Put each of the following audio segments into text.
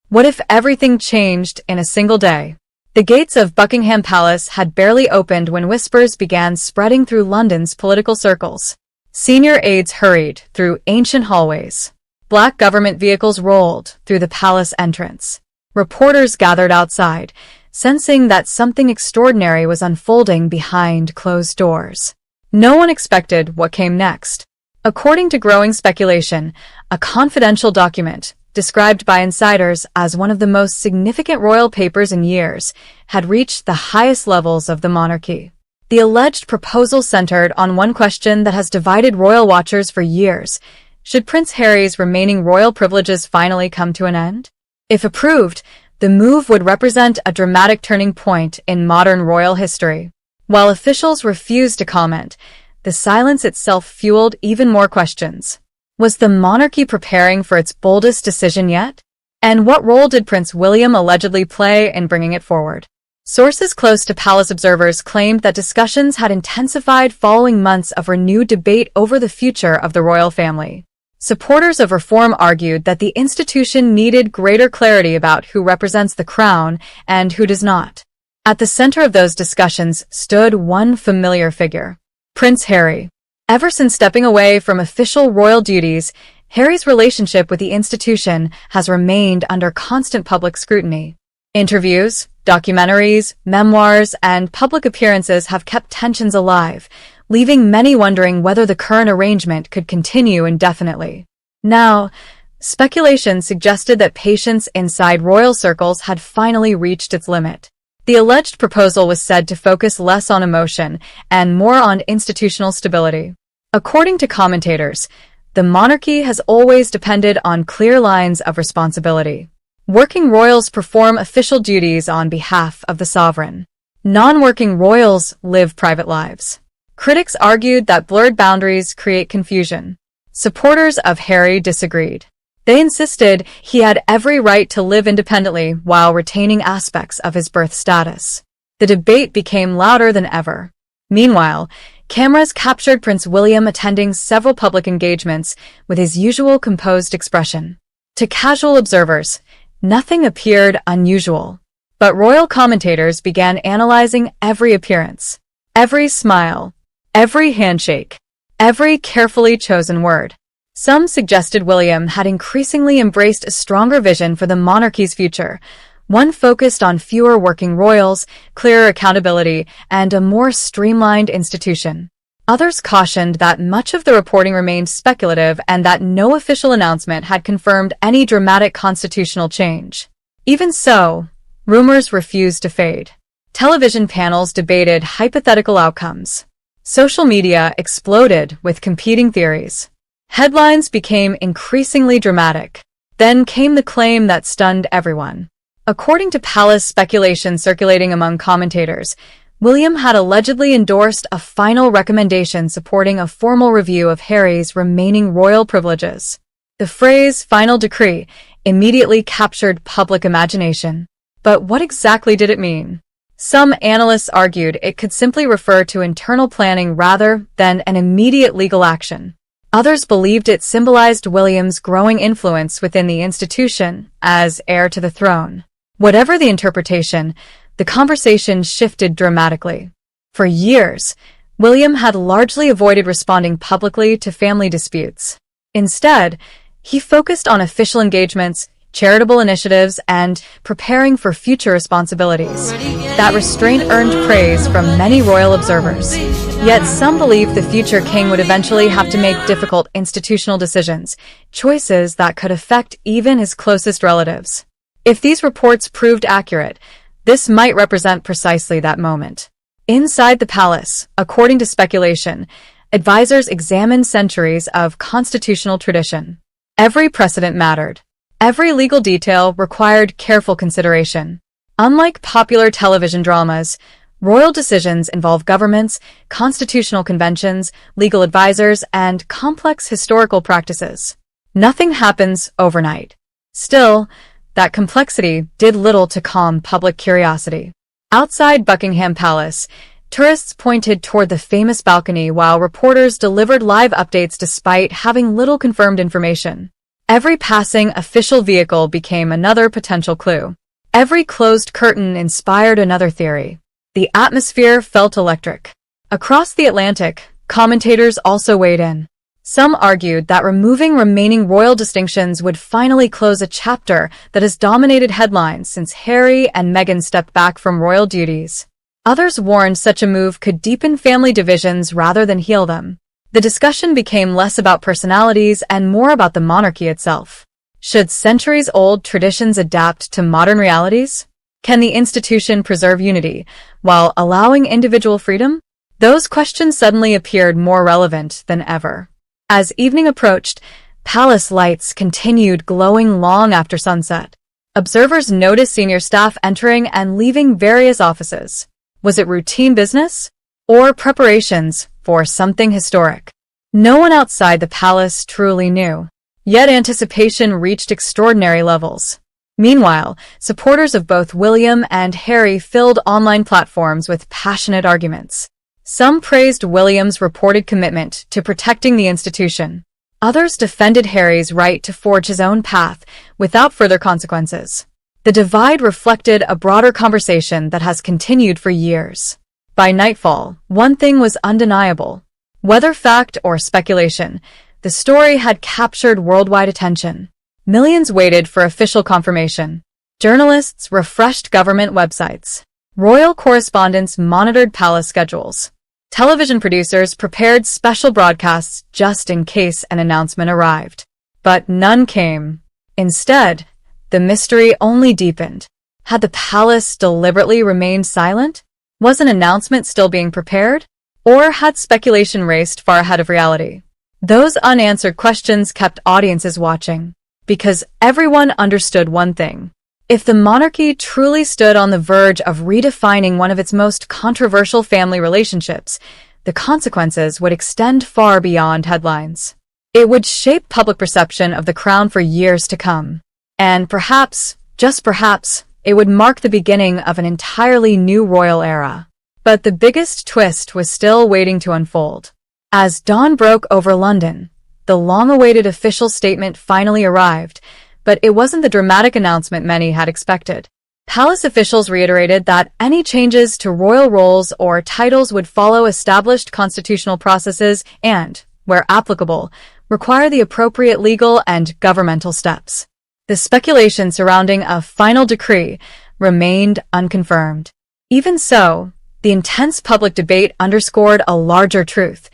What if everything changed in a single day? The gates of Buckingham Palace had barely opened when whispers began spreading through London's political circles. Senior aides hurried through ancient hallways. Black government vehicles rolled through the palace entrance. Reporters gathered outside, sensing that something extraordinary was unfolding behind closed doors. No one expected what came next. According to growing speculation, a confidential document, described by insiders as one of the most significant royal papers in years, had reached the highest levels of the monarchy. The alleged proposal centered on one question that has divided royal watchers for years. Should Prince Harry's remaining royal privileges finally come to an end? If approved, the move would represent a dramatic turning point in modern royal history. While officials refused to comment, the silence itself fueled even more questions. Was the monarchy preparing for its boldest decision yet? And what role did Prince William allegedly play in bringing it forward? Sources close to palace observers claimed that discussions had intensified following months of renewed debate over the future of the royal family. Supporters of reform argued that the institution needed greater clarity about who represents the crown and who does not. At the center of those discussions stood one familiar figure: Prince Harry. Ever since stepping away from official royal duties, Harry's relationship with the institution has remained under constant public scrutiny. Interviews, documentaries, memoirs, and public appearances have kept tensions alive, leaving many wondering whether the current arrangement could continue indefinitely. Now, speculation suggested that patience inside royal circles had finally reached its limit. The alleged proposal was said to focus less on emotion and more on institutional stability. According to commentators, the monarchy has always depended on clear lines of responsibility. Working royals perform official duties on behalf of the sovereign. Non-working royals live private lives. Critics argued that blurred boundaries create confusion. Supporters of Harry disagreed. They insisted he had every right to live independently while retaining aspects of his birth status. The debate became louder than ever. Meanwhile, cameras captured Prince William attending several public engagements with his usual composed expression. To casual observers, nothing appeared unusual. But royal commentators began analyzing every appearance, every smile, every handshake, every carefully chosen word. Some suggested William had increasingly embraced a stronger vision for the monarchy's future, one focused on fewer working royals, clearer accountability, and a more streamlined institution. Others cautioned that much of the reporting remained speculative and that no official announcement had confirmed any dramatic constitutional change. Even so, rumors refused to fade. Television panels debated hypothetical outcomes. Social media exploded with competing theories. Headlines became increasingly dramatic. Then came the claim that stunned everyone. According to palace speculation circulating among commentators, William had allegedly endorsed a final recommendation supporting a formal review of Harry's remaining royal privileges. The phrase "final decree" immediately captured public imagination. But what exactly did it mean? Some analysts argued it could simply refer to internal planning rather than an immediate legal action. Others believed it symbolized William's growing influence within the institution as heir to the throne. Whatever the interpretation, the conversation shifted dramatically. For years, William had largely avoided responding publicly to family disputes. Instead, he focused on official engagements, charitable initiatives, and preparing for future responsibilities. That restraint earned praise from many royal observers. Yet some believed the future king would eventually have to make difficult institutional decisions, choices that could affect even his closest relatives. If these reports proved accurate, this might represent precisely that moment. Inside the palace, according to speculation, advisors examined centuries of constitutional tradition. Every precedent mattered. Every legal detail required careful consideration. Unlike popular television dramas, royal decisions involve governments, constitutional conventions, legal advisors, and complex historical practices. Nothing happens overnight. Still, that complexity did little to calm public curiosity. Outside Buckingham Palace, tourists pointed toward the famous balcony while reporters delivered live updates despite having little confirmed information. Every passing official vehicle became another potential clue. Every closed curtain inspired another theory. The atmosphere felt electric. Across the Atlantic, commentators also weighed in. Some argued that removing remaining royal distinctions would finally close a chapter that has dominated headlines since Harry and Meghan stepped back from royal duties. Others warned such a move could deepen family divisions rather than heal them. The discussion became less about personalities and more about the monarchy itself. Should centuries-old traditions adapt to modern realities? Can the institution preserve unity while allowing individual freedom? Those questions suddenly appeared more relevant than ever. As evening approached, palace lights continued glowing long after sunset. Observers noticed senior staff entering and leaving various offices. Was it routine business? Or preparations for something historic? No one outside the palace truly knew. Yet anticipation reached extraordinary levels. Meanwhile, supporters of both William and Harry filled online platforms with passionate arguments. Some praised William's reported commitment to protecting the institution. Others defended Harry's right to forge his own path without further consequences. The divide reflected a broader conversation that has continued for years. By nightfall, one thing was undeniable. Whether fact or speculation, the story had captured worldwide attention. Millions waited for official confirmation. Journalists refreshed government websites. Royal correspondents monitored palace schedules. Television producers prepared special broadcasts just in case an announcement arrived. But none came. Instead, the mystery only deepened. Had the palace deliberately remained silent? Was an announcement still being prepared? Or had speculation raced far ahead of reality? Those unanswered questions kept audiences watching. Because everyone understood one thing. If the monarchy truly stood on the verge of redefining one of its most controversial family relationships, the consequences would extend far beyond headlines. It would shape public perception of the crown for years to come. And perhaps, just perhaps, it would mark the beginning of an entirely new royal era. But the biggest twist was still waiting to unfold. As dawn broke over London, the long-awaited official statement finally arrived, but it wasn't the dramatic announcement many had expected. Palace officials reiterated that any changes to royal roles or titles would follow established constitutional processes and, where applicable, require the appropriate legal and governmental steps. The speculation surrounding a final decree remained unconfirmed. Even so, the intense public debate underscored a larger truth.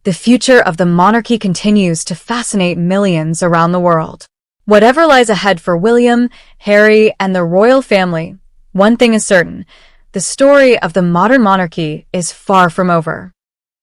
The future of the monarchy continues to fascinate millions around the world. Whatever lies ahead for William, Harry, and the royal family, one thing is certain: the story of the modern monarchy is far from over.